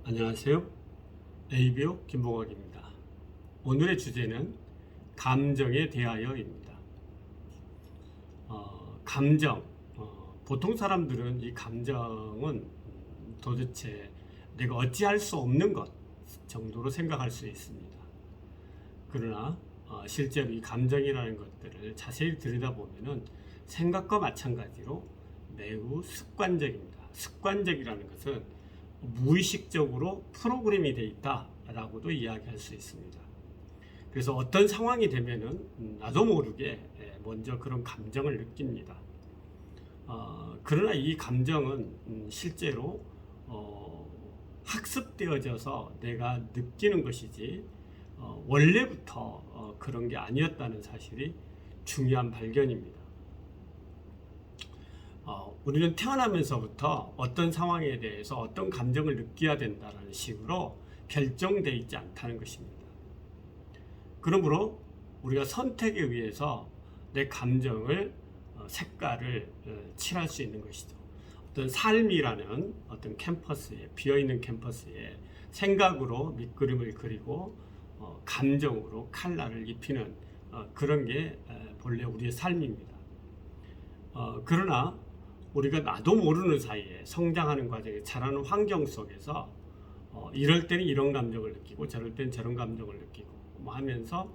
안녕하세요. ABO 김봉학입니다. 오늘의 주제는 감정에 대하여입니다. 감정. 보통 사람들은 이 감정은 도대체 내가 어찌할 수 없는 것 정도로 생각할 수 있습니다. 그러나 실제로 이 감정이라는 것들을 자세히 들여다보면 생각과 마찬가지로 매우 습관적입니다. 습관적이라는 것은 무의식적으로 프로그램이 되어 있다라고도 이야기할 수 있습니다. 그래서 어떤 상황이 되면은 나도 모르게 먼저 그런 감정을 느낍니다. 그러나 이 감정은 실제로 학습되어져서 내가 느끼는 것이지 원래부터 그런 게 아니었다는 사실이 중요한 발견입니다. 우리는 태어나면서부터 어떤 상황에 대해서 어떤 감정을 느껴야 된다는 식으로 결정되어 있지 않다는 것입니다. 그러므로 우리가 선택에 의해서 내 감정을 색깔을 칠할 수 있는 것이죠. 어떤 삶이라는 어떤 캠퍼스에, 비어있는 캠퍼스에 생각으로 밑그림을 그리고 감정으로 컬러를 입히는 그런 게 본래 우리의 삶입니다. 그러나 우리가 나도 모르는 사이에 성장하는 과정에 자라는 환경 속에서 이럴 때는 이런 감정을 느끼고 저럴 때는 저런 감정을 느끼고 뭐 하면서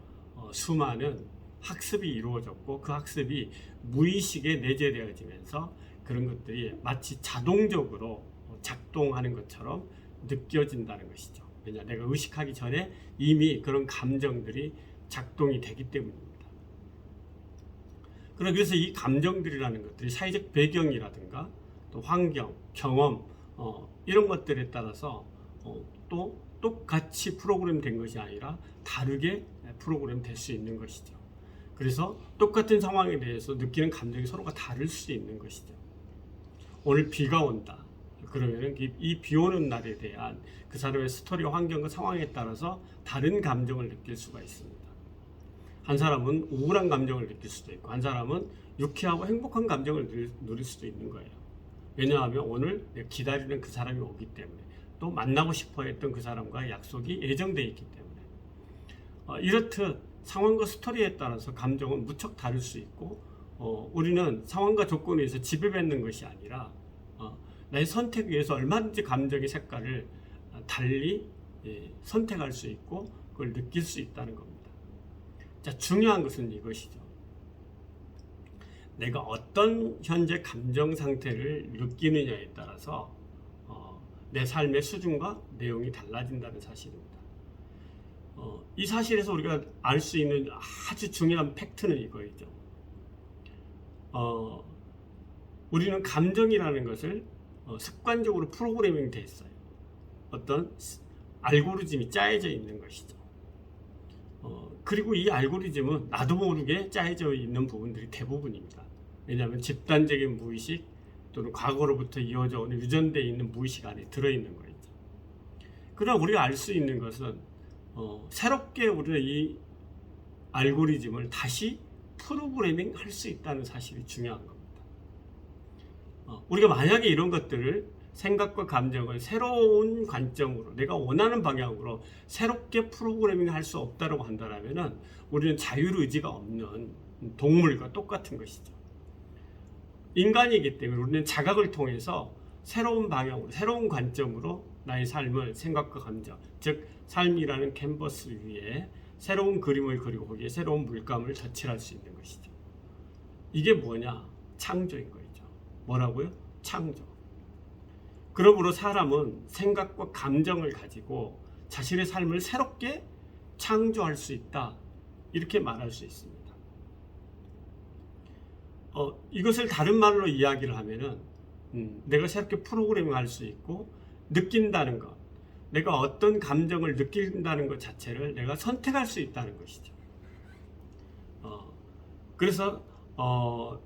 수많은 학습이 이루어졌고 그 학습이 무의식에 내재되어지면서 그런 것들이 마치 자동적으로 작동하는 것처럼 느껴진다는 것이죠. 왜냐, 내가 의식하기 전에 이미 그런 감정들이 작동이 되기 때문입니다. 그래서 이 감정들이라는 것들이 사회적 배경이라든가 또 환경, 경험 이런 것들에 따라서 또 똑같이 프로그램 된 것이 아니라 다르게 프로그램 될 수 있는 것이죠. 그래서 똑같은 상황에 대해서 느끼는 감정이 서로가 다를 수 있는 것이죠. 오늘 비가 온다. 그러면 이 비 오는 날에 대한 그 사람의 스토리와 환경과 상황에 따라서 다른 감정을 느낄 수가 있습니다. 한 사람은 우울한 감정을 느낄 수도 있고 한 사람은 유쾌하고 행복한 감정을 누릴 수도 있는 거예요. 왜냐하면 오늘 기다리는 그 사람이 오기 때문에 또 만나고 싶어 했던 그 사람과의 약속이 예정되어 있기 때문에 이렇듯 상황과 스토리에 따라서 감정은 무척 다를 수 있고 우리는 상황과 조건에 의해서 지배받는 것이 아니라 나의 선택에 의해서 얼마든지 감정의 색깔을 달리 선택할 수 있고 그걸 느낄 수 있다는 겁니다. 자, 중요한 것은 이것이죠. 내가 어떤 현재 감정 상태를 느끼느냐에 따라서 내 삶의 수준과 내용이 달라진다는 사실입니다. 이 사실에서 우리가 알 수 있는 아주 중요한 팩트는 이거이죠. 우리는 감정이라는 것을 습관적으로 프로그래밍 돼 있어요. 어떤 알고리즘이 짜여져 있는 것이죠. 그리고 이 알고리즘은 나도 모르게 짜여져 있는 부분들이 대부분입니다. 왜냐하면 집단적인 무의식 또는 과거로부터 이어져 오는 유전되어 있는 무의식 안에 들어있는 거죠. 그러나 우리가 알 수 있는 것은 새롭게 우리는 이 알고리즘을 다시 프로그래밍 할 수 있다는 사실이 중요한 겁니다. 우리가 만약에 이런 것들을 생각과 감정을 새로운 관점으로 내가 원하는 방향으로 새롭게 프로그래밍 할 수 없다고 한다면 우리는 자율의지가 없는 동물과 똑같은 것이죠. 인간이기 때문에 우리는 자각을 통해서 새로운 방향으로 새로운 관점으로 나의 삶을 생각과 감정, 즉 삶이라는 캔버스 위에 새로운 그림을 그리고 거기에 새로운 물감을 덧칠할 수 있는 것이죠. 이게 뭐냐? 창조인 거죠. 뭐라고요? 창조. 그러므로 사람은 생각과 감정을 가지고 자신의 삶을 새롭게 창조할 수 있다. 이렇게 말할 수 있습니다. 이것을 다른 말로 이야기를 하면은 내가 새롭게 프로그래밍 할 수 있고 느낀다는 것, 내가 어떤 감정을 느낀다는 것 자체를 내가 선택할 수 있다는 것이죠. 그래서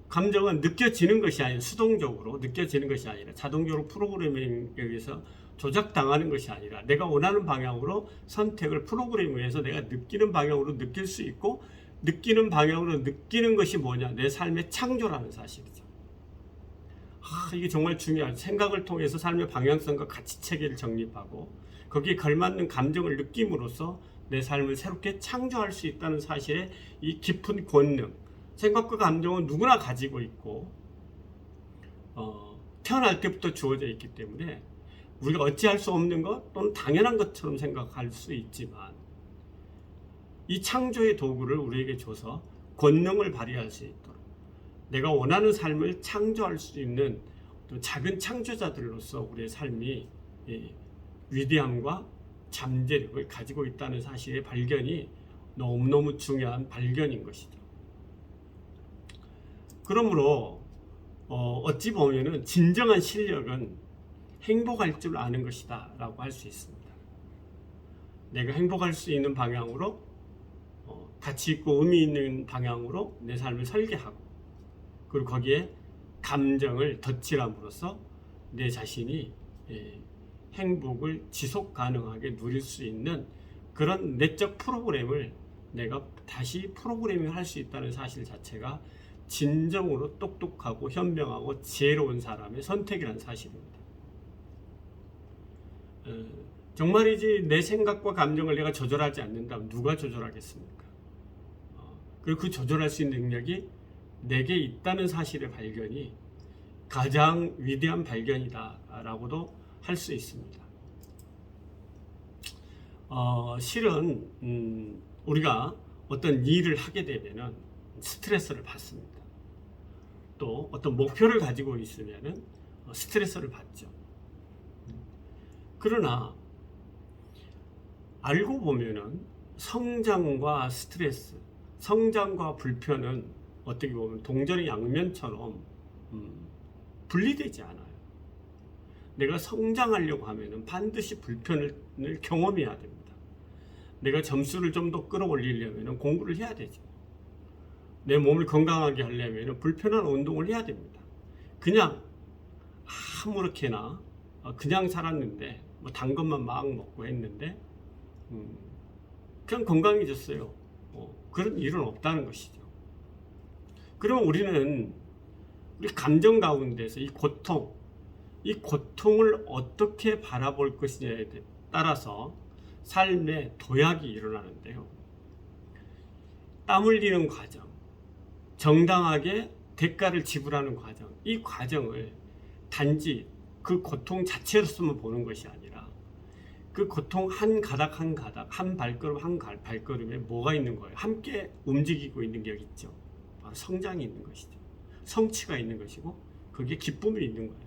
감정은 느껴지는 것이 아니라 수동적으로 느껴지는 것이 아니라 자동적으로 프로그래밍에 의해서 조작당하는 것이 아니라 내가 원하는 방향으로 선택을 프로그래밍해서 내가 느끼는 방향으로 느낄 수 있고 느끼는 방향으로 느끼는 것이 뭐냐? 내 삶의 창조라는 사실이죠. 이게 정말 중요하죠. 생각을 통해서 삶의 방향성과 가치 체계를 정립하고 거기에 걸맞는 감정을 느낌으로써 내 삶을 새롭게 창조할 수 있다는 사실에 이 깊은 권능, 생각과 감정은 누구나 가지고 있고 태어날 때부터 주어져 있기 때문에 우리가 어찌할 수 없는 것 또는 당연한 것처럼 생각할 수 있지만 이 창조의 도구를 우리에게 줘서 권능을 발휘할 수 있도록 내가 원하는 삶을 창조할 수 있는 작은 창조자들로서 우리의 삶이 위대함과 잠재력을 가지고 있다는 사실의 발견이 너무너무 중요한 발견인 것이죠. 그러므로 어찌 보면은 진정한 실력은 행복할 줄 아는 것이다 라고 할 수 있습니다. 내가 행복할 수 있는 방향으로 가치 있고 의미 있는 방향으로 내 삶을 설계하고 그리고 거기에 감정을 덧칠함으로써 내 자신이 행복을 지속 가능하게 누릴 수 있는 그런 내적 프로그램을 내가 다시 프로그래밍 할 수 있다는 사실 자체가 진정으로 똑똑하고 현명하고 지혜로운 사람의 선택이라는 사실입니다. 정말이지 내 생각과 감정을 내가 조절하지 않는다면 누가 조절하겠습니까? 그리고 그 조절할 수 있는 능력이 내게 있다는 사실의 발견이 가장 위대한 발견이다 라고도 할 수 있습니다. 실은 우리가 어떤 일을 하게 되면은 스트레스를 받습니다. 또 어떤 목표를 가지고 있으면은 스트레스를 받죠. 그러나 알고 보면은 성장과 스트레스, 성장과 불편은 어떻게 보면 동전의 양면처럼 분리되지 않아요. 내가 성장하려고 하면은 반드시 불편을 경험해야 됩니다. 내가 점수를 좀 더 끌어올리려면 공부를 해야 되죠. 내 몸을 건강하게 하려면 불편한 운동을 해야 됩니다. 그냥 아무렇게나 그냥 살았는데 단 것만 막 먹고 했는데 그냥 건강해졌어요. 그런 일은 없다는 것이죠. 그러면 우리 감정 가운데서 이 고통을 어떻게 바라볼 것이냐에 따라서 삶의 도약이 일어나는데요. 땀 흘리는 과정, 정당하게 대가를 지불하는 과정, 이 과정을 단지 그 고통 자체로서만 보는 것이 아니라 그 고통 한 가닥 한 가닥, 한 발걸음 한 발걸음에 뭐가 있는 거예요? 함께 움직이고 있는 게 있죠. 바로 성장이 있는 것이죠. 성취가 있는 것이고 거기에 기쁨이 있는 거예요.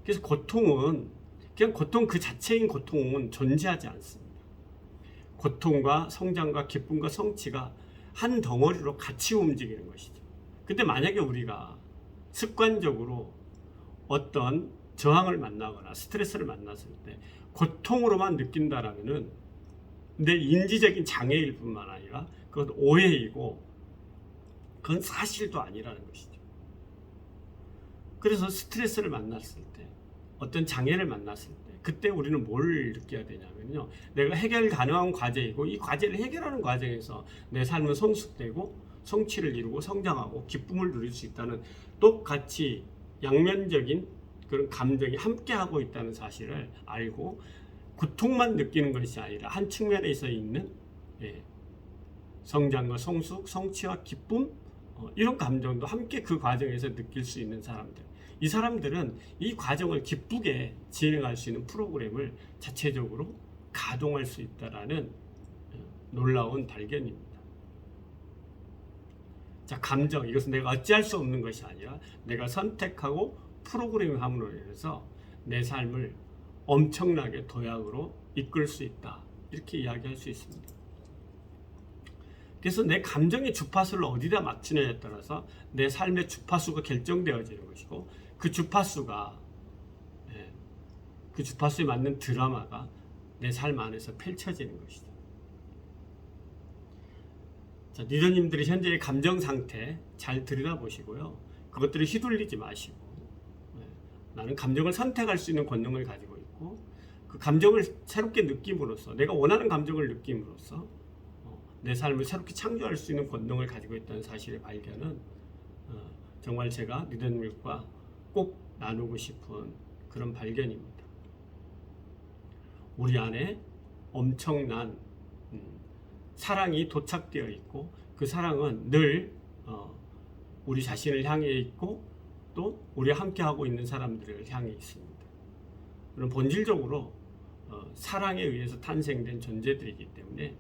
그래서 고통은 그냥 고통 그 자체인 고통은 존재하지 않습니다. 고통과 성장과 기쁨과 성취가 한 덩어리로 같이 움직이는 것이죠. 근데 만약에 우리가 습관적으로 어떤 저항을 만나거나 스트레스를 만났을 때 고통으로만 느낀다라면은 내 인지적인 장애일 뿐만 아니라 그건 오해이고 그건 사실도 아니라는 것이죠. 그래서 스트레스를 만났을 때 어떤 장애를 만났을 때 그때 우리는 뭘 느껴야 되냐면요. 내가 해결 가능한 과제이고 이 과제를 해결하는 과정에서 내 삶은 성숙되고 성취를 이루고 성장하고 기쁨을 누릴 수 있다는 똑같이 양면적인 그런 감정이 함께하고 있다는 사실을 알고 고통만 느끼는 것이 아니라 한 측면에서 있는 성장과 성숙, 성취와 기쁨 이런 감정도 함께 그 과정에서 느낄 수 있는 사람들, 이 사람들은 이 과정을 기쁘게 진행할 수 있는 프로그램을 자체적으로 가동할 수 있다라는 놀라운 발견입니다. 자, 감정, 이것은 내가 어찌할 수 없는 것이 아니라 내가 선택하고 프로그램함으로 인해서 내 삶을 엄청나게 도약으로 이끌 수 있다, 이렇게 이야기할 수 있습니다. 그래서 내 감정의 주파수를 어디다 맞추느냐에 따라서 내 삶의 주파수가 결정되어지는 것이고 그 주파수가 그 주파수에 맞는 드라마가 내 삶 안에서 펼쳐지는 것이죠. 자, 리더님들이 현재의 감정 상태 잘 들여다보시고요. 그것들을 휘둘리지 마시고 나는 감정을 선택할 수 있는 권능을 가지고 있고 그 감정을 새롭게 느낌으로써 내가 원하는 감정을 느낌으로써 내 삶을 새롭게 창조할 수 있는 권능을 가지고 있다는 사실의 발견은 정말 제가 리더님과 꼭 나누고 싶은 그런 발견입니다. 우리 안에 엄청난 사랑이 도착되어 있고 그 사랑은 늘 우리 자신을 향해 있고 또 우리 함께하고 있는 사람들을 향해 있습니다. 그럼 본질적으로 사랑에 의해서 탄생된 존재들이기 때문에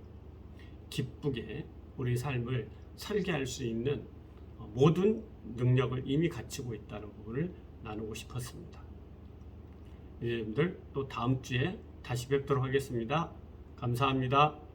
기쁘게 우리 삶을 설계할 수 있는 모든 능력을 이미 갖추고 있다는 부분을 나누고 싶었습니다. 여러분들 또 다음 주에 다시 뵙도록 하겠습니다. 감사합니다.